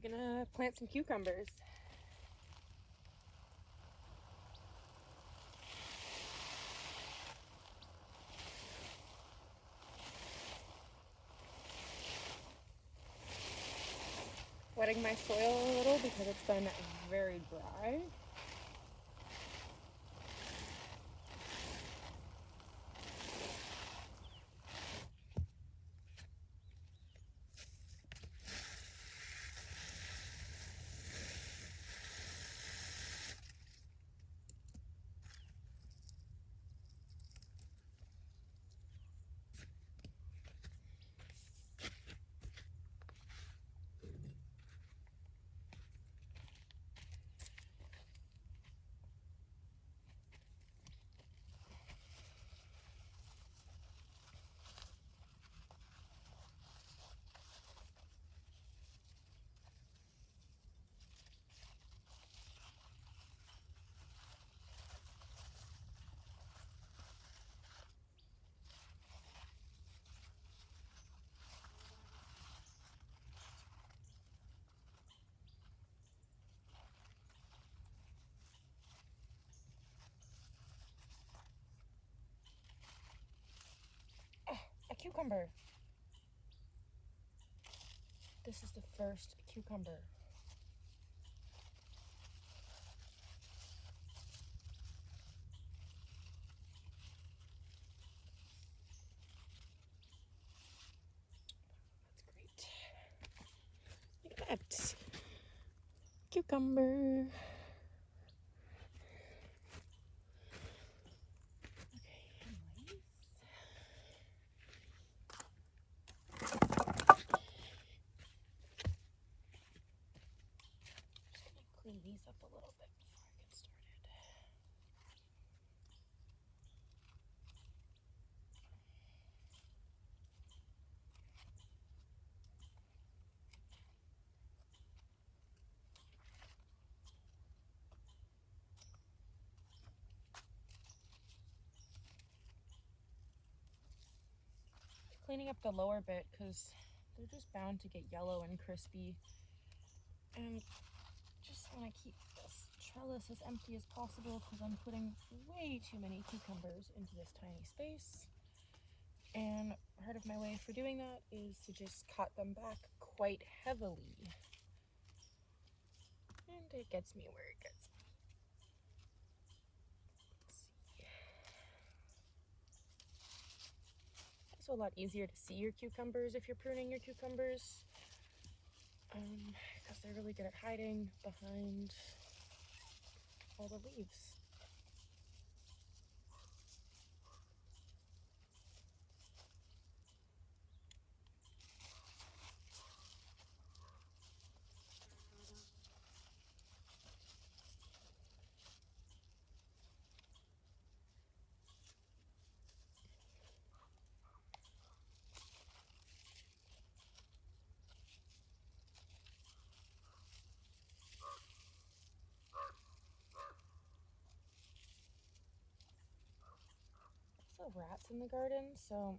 gonna plant some cucumbers. Wetting my soil a little because it's been very dry. A cucumber. This is the first cucumber. That's great. Look at that. Cucumber. Clean these up a little bit before I get started. Cleaning up the lower bit because they're just bound to get yellow and crispy, and just want to keep this trellis as empty as possible because I'm putting way too many cucumbers into this tiny space. And part of my way for doing that is to just cut them back quite heavily, and it gets me where it gets me. It's also a lot easier to see your cucumbers if you're pruning your cucumbers, because they're really good at hiding behind all the leaves. Also rats in the garden, so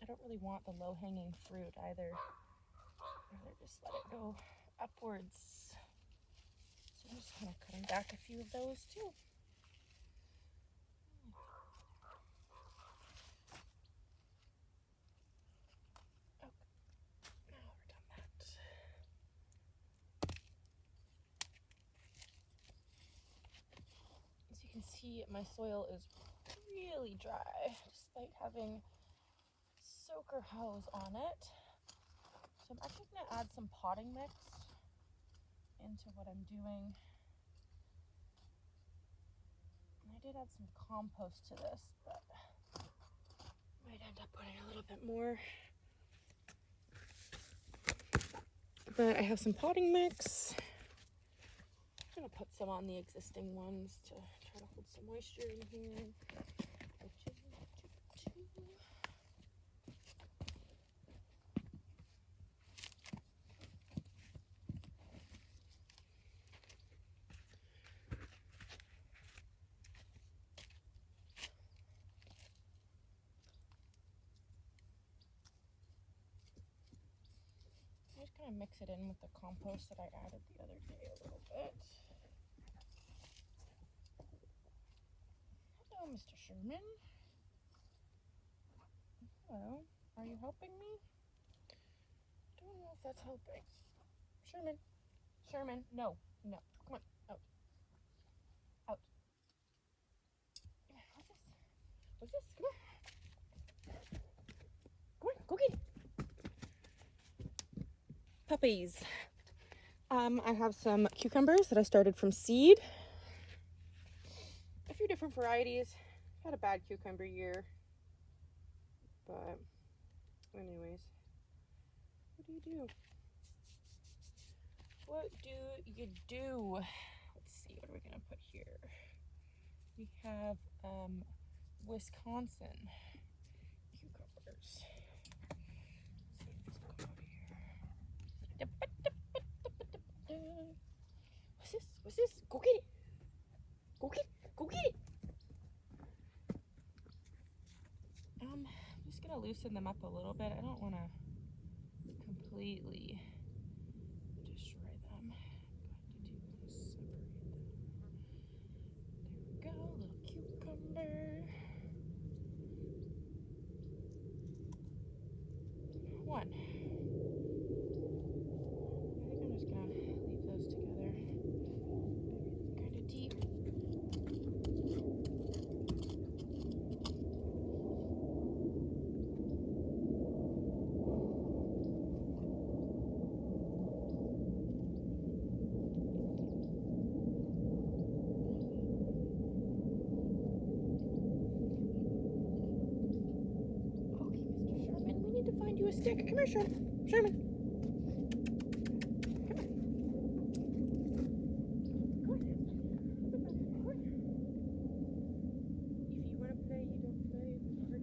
I don't really want the low-hanging fruit either. I'd rather just let it go upwards. So I'm just kind of cutting back a few of those too. Okay, now we're done that. As you can see, my soil is really dry, despite having soaker hose on it. So I'm actually going to add some potting mix into what I'm doing. And I did add some compost to this, but might end up putting a little bit more. But I have some potting mix. I'm going to put some on the existing ones to try to hold some moisture in here. gonna mix it in with the compost that I added the other day a little bit. Hello, Mr. Sherman. Hello. Are you helping me? Don't know if that's helping. Sherman. Sherman. No. No. Come on. Out. Out. What's this? Come on. Come on. Go get it. Puppies. I have some cucumbers that I started from seed. A few different varieties. Had a bad cucumber year. But anyways, what do you do? What do you do? Let's see, what are we gonna put here? We have Wisconsin cucumbers. Let's see what's going on here. What's this? What's this? Go get it! Go get it! Go get it! I'm just gonna loosen them up a little bit. I don't want to completely destroy them, but I do want to separate them. There we go, little cucumber. One. I think I'm just gonna leave those together. Kind of deep. Find you a stick. Come here, Sherman. Sherman. Come on. Come on. Come on. If you want to play, you don't play.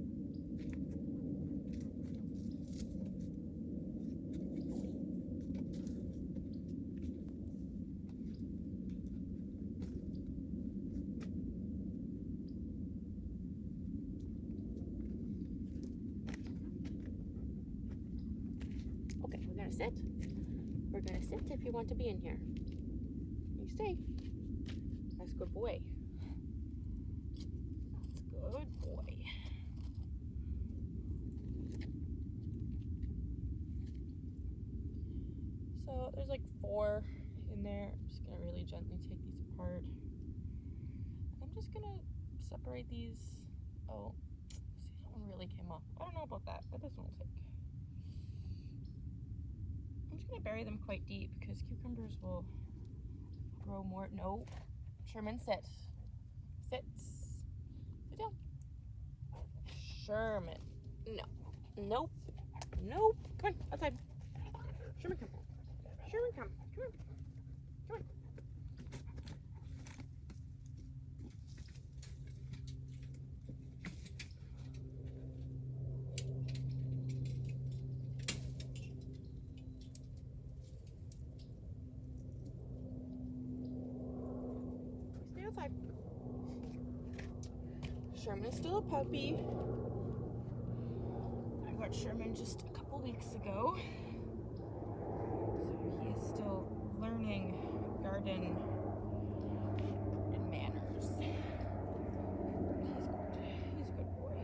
Okay, we're gonna sit. We're gonna sit if you want to be in here. You stay. That's good boy. That's good boy. So there's like 4 in there. I'm just gonna really gently take these apart. I'm just gonna separate these. Oh, see, that one really came off. I don't know about that, but this one will take. I'm just going to bury them quite deep because cucumbers will grow more. No. Sherman, sit. Sit. Sit down. Sherman. No. Nope. Nope. Come on, outside. Sherman, come. Sherman, come. Come on. Come on. Stay outside. Sherman is still a puppy. I got Sherman just a couple weeks ago. So he is still learning garden manners. He's a good boy.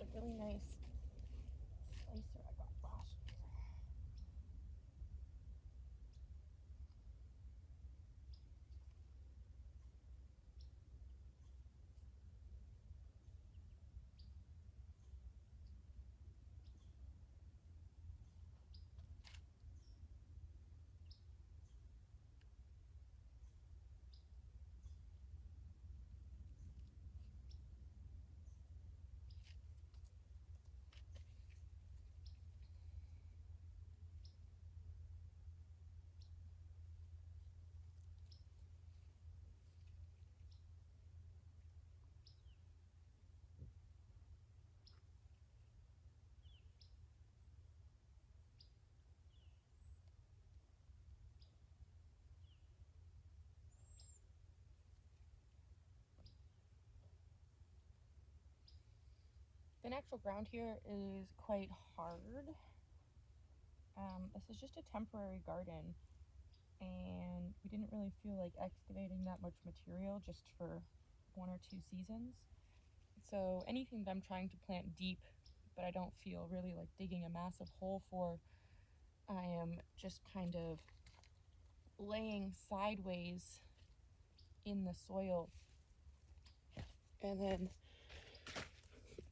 A really nice slicer I got last year. actual ground here is quite hard. This is just a temporary garden, and we didn't really feel like excavating that much material just for 1 or 2 seasons. So anything that I'm trying to plant deep, but I don't feel really like digging a massive hole for, I am just kind of laying sideways in the soil. And then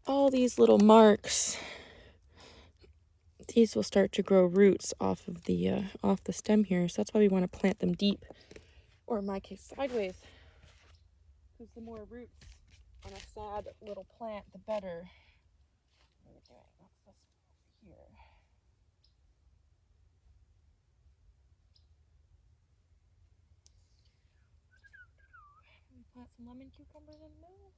all these little marks, these will start to grow roots off the stem here. So that's why we want to plant them deep, or in my case sideways, because the more roots on a sad little plant, the better. What are we doing? What's this here? Can we plant some lemon cucumbers in there?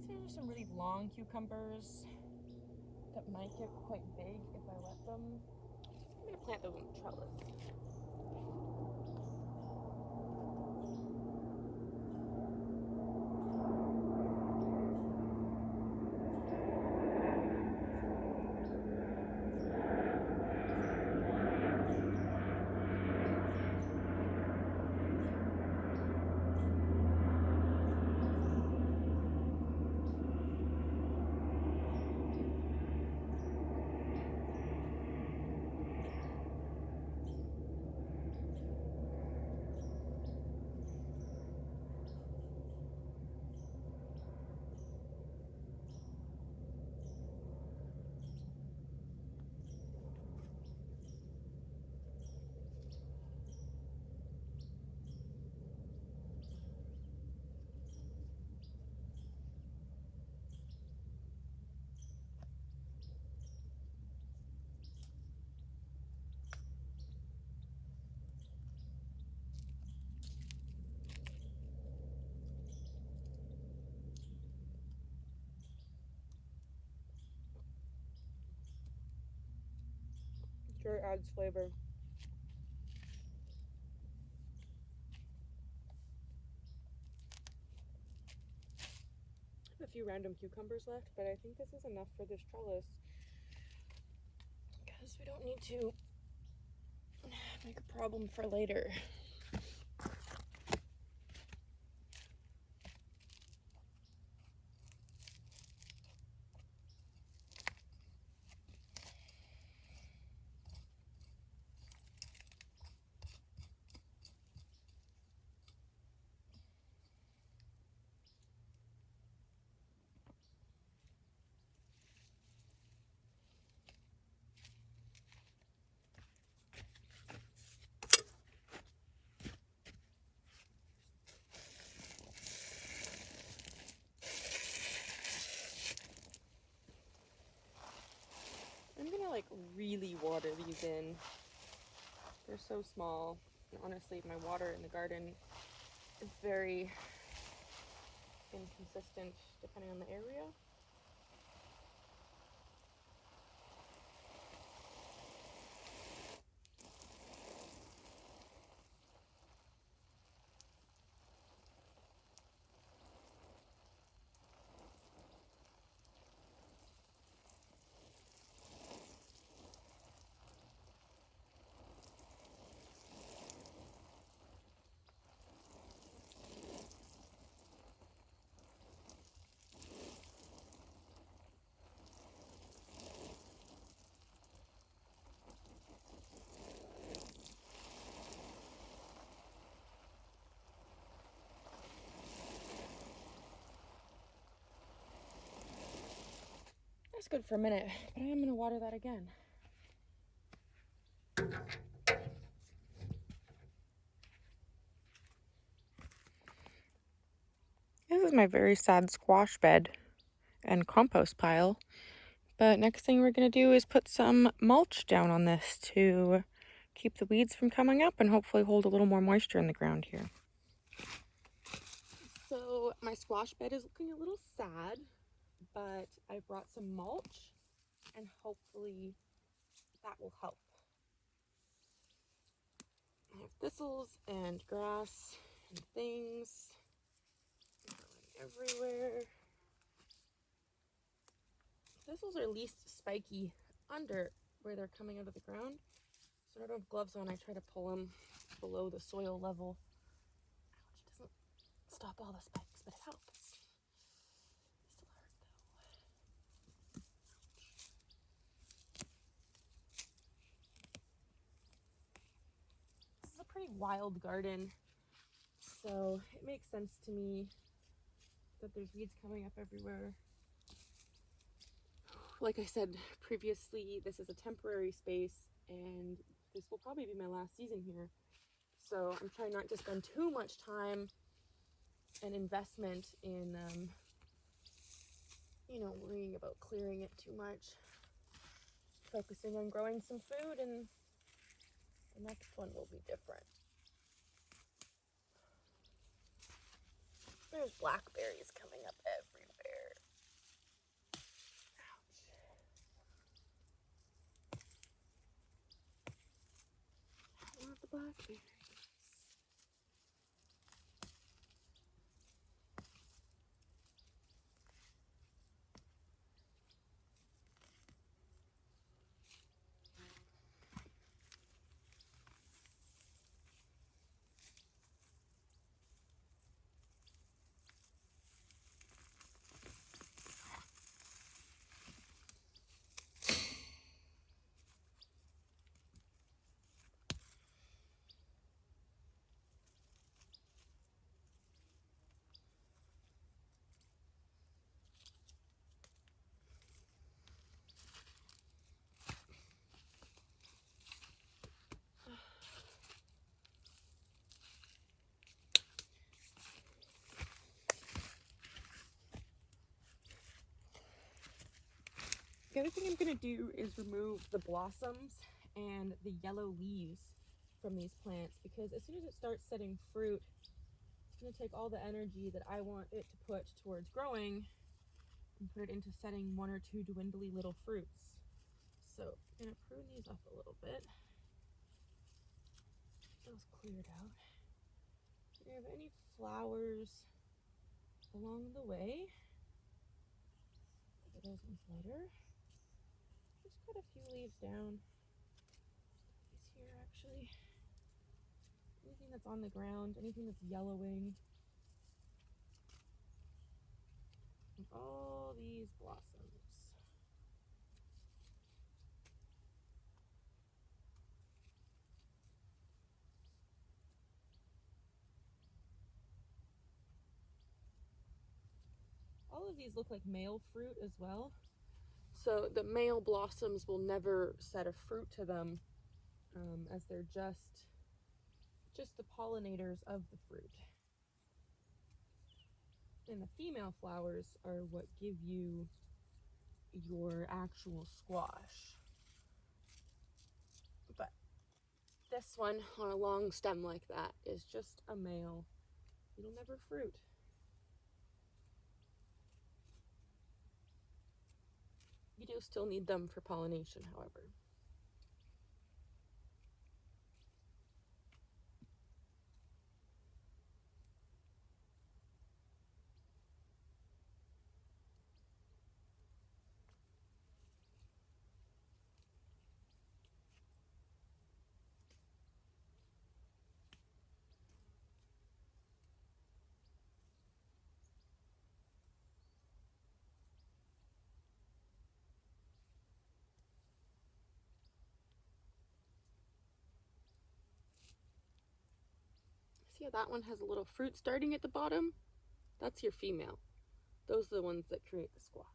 These are some really long cucumbers that might get quite big if I let them. I'm going to plant those in the trellis. Sure adds flavor. I have a few random cucumbers left, but I think this is enough for this trellis, because we don't need to make a problem for later. I'm gonna like really water these in. They're so small, and honestly my water in the garden is very inconsistent depending on the area. was good for a minute, but I am gonna water that again. This is my very sad squash bed and compost pile. But next thing we're going to do is put some mulch down on this to keep the weeds from coming up and hopefully hold a little more moisture in the ground here. So my squash bed is looking a little sad, but I brought some mulch and hopefully that will help. I have thistles and grass and things growing everywhere. Thistles are least spiky under where they're coming out of the ground. So I don't have gloves on, I try to pull them below the soil level. Ouch, it doesn't stop all the spikes, but it helps. They still hurt though. Ouch. This is a pretty wild garden, so it makes sense to me that there's weeds coming up everywhere. Like I said previously, this is a temporary space and this will probably be my last season here. So I'm trying not to spend too much time and investment in, worrying about clearing it too much. Focusing on growing some food, and the next one will be different. There's blackberries coming up everywhere. Ouch. I want the blackberries. The other thing I'm going to do is remove the blossoms and the yellow leaves from these plants, because as soon as it starts setting fruit, it's going to take all the energy that I want it to put towards growing and put it into setting one or two dwindly little fruits. So I'm going to prune these up a little bit. Those cleared out. Do you have any flowers along the way? Look at those ones later. Just cut a few leaves down. These here actually. Anything that's on the ground, anything that's yellowing. And all these blossoms. All of these look like male fruit as well. So the male blossoms will never set a fruit to them, as they're just the pollinators of the fruit. And the female flowers are what give you your actual squash. But this one on a long stem like that is just a male. It'll never fruit. You do still need them for pollination, however. See how that one has a little fruit starting at the bottom? That's your female. Those are the ones that create the squash.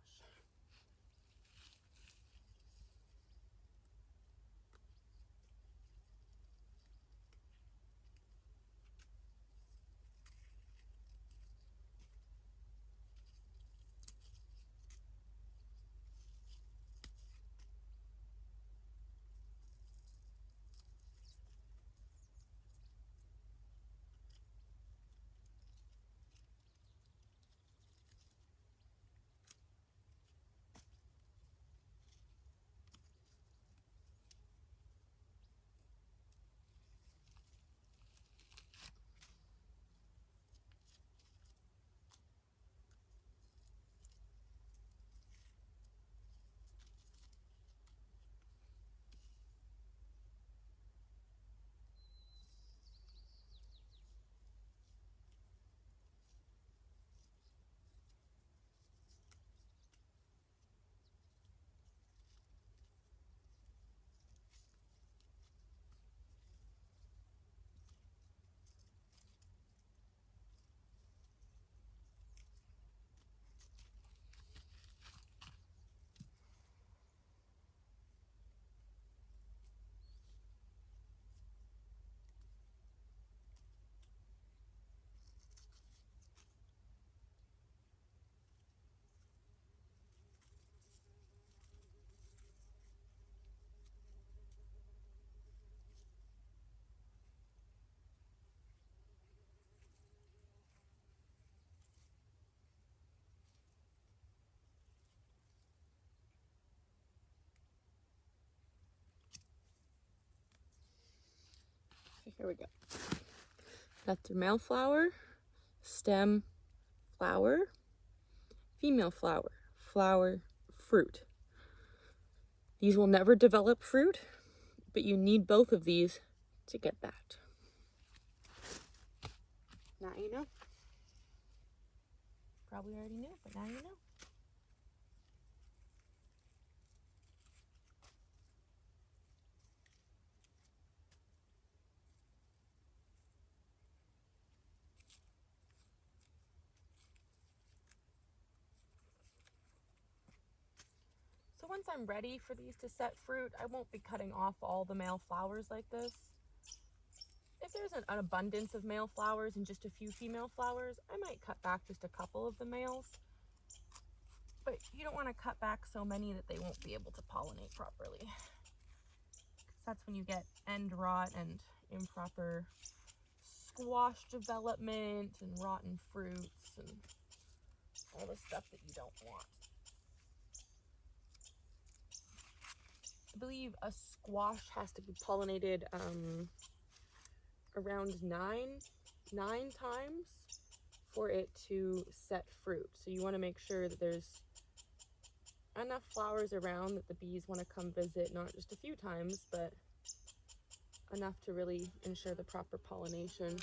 Okay, here we go. That's their male flower, stem, flower, female flower, flower, fruit. These will never develop fruit, but you need both of these to get that. Now you know. Probably already knew, but now you know. So once I'm ready for these to set fruit, I won't be cutting off all the male flowers like this. If there's an abundance of male flowers and just a few female flowers, I might cut back just a couple of the males. But you don't want to cut back so many that they won't be able to pollinate properly. Because that's when you get end rot and improper squash development and rotten fruits and all the stuff that you don't want. I believe a squash has to be pollinated around nine times for it to set fruit. So you want to make sure that there's enough flowers around that the bees want to come visit, not just a few times, but enough to really ensure the proper pollination.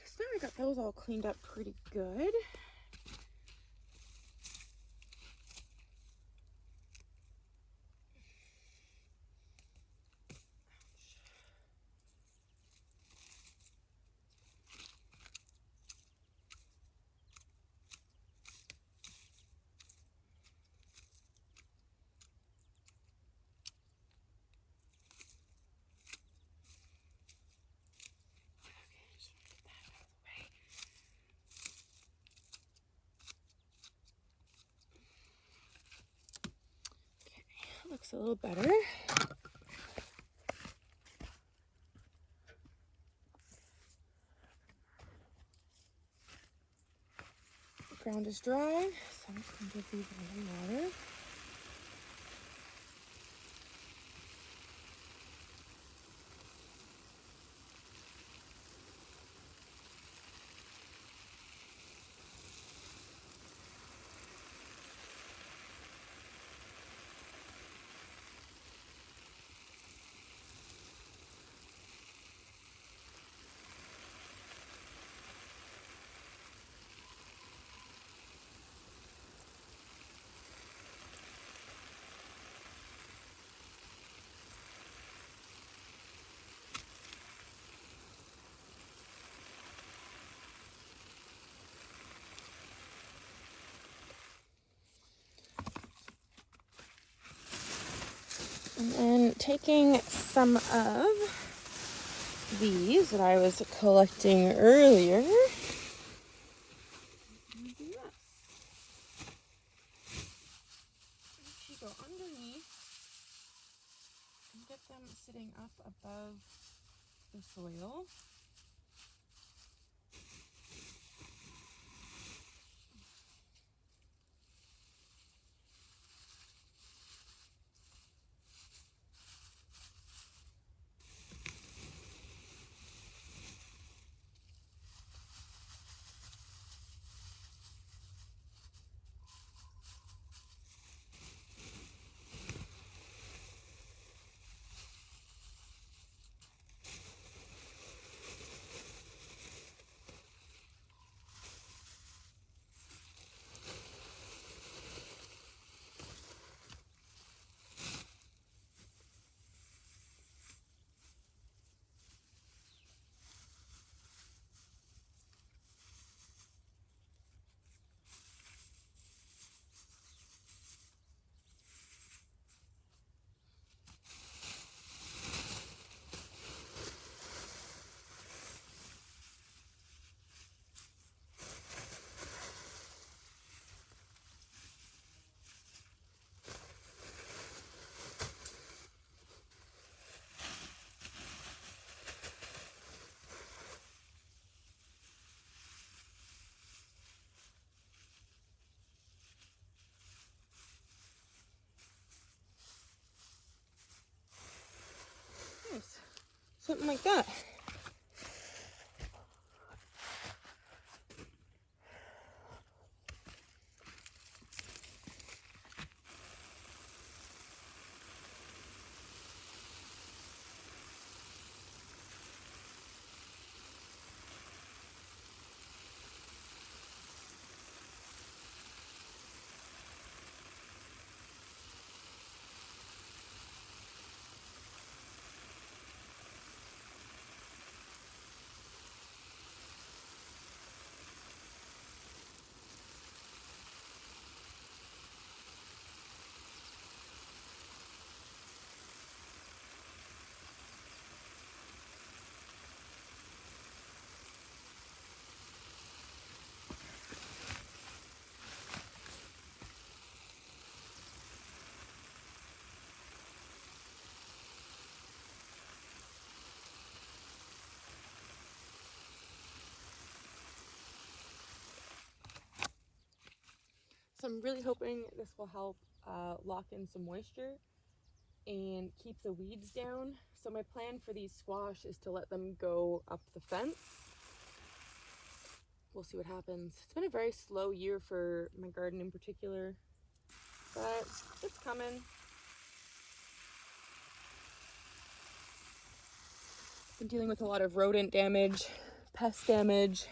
So now I got those all cleaned up pretty good. Looks a little better. The ground is dry, so I'm just going to give these a little water. And then taking some of these that I was collecting earlier. Actually go underneath and get them sitting up above the soil. Something like that. So I'm really hoping this will help lock in some moisture and keep the weeds down. So my plan for these squash is to let them go up the fence. We'll see what happens. It's been a very slow year for my garden in particular, but it's coming. Been dealing with a lot of rodent damage, pest damage.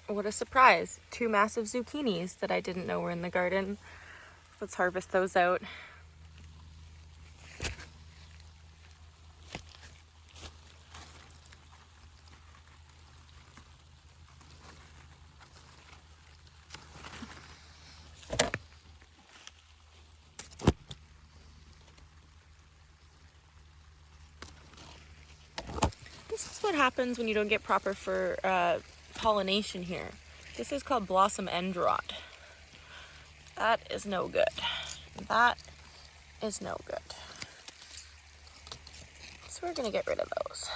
What a surprise. 2 massive zucchinis that I didn't know were in the garden. Let's harvest those out. This is what happens when you don't get proper pollination here. This is called blossom end rot. That is no good. That is no good. So we're gonna get rid of those.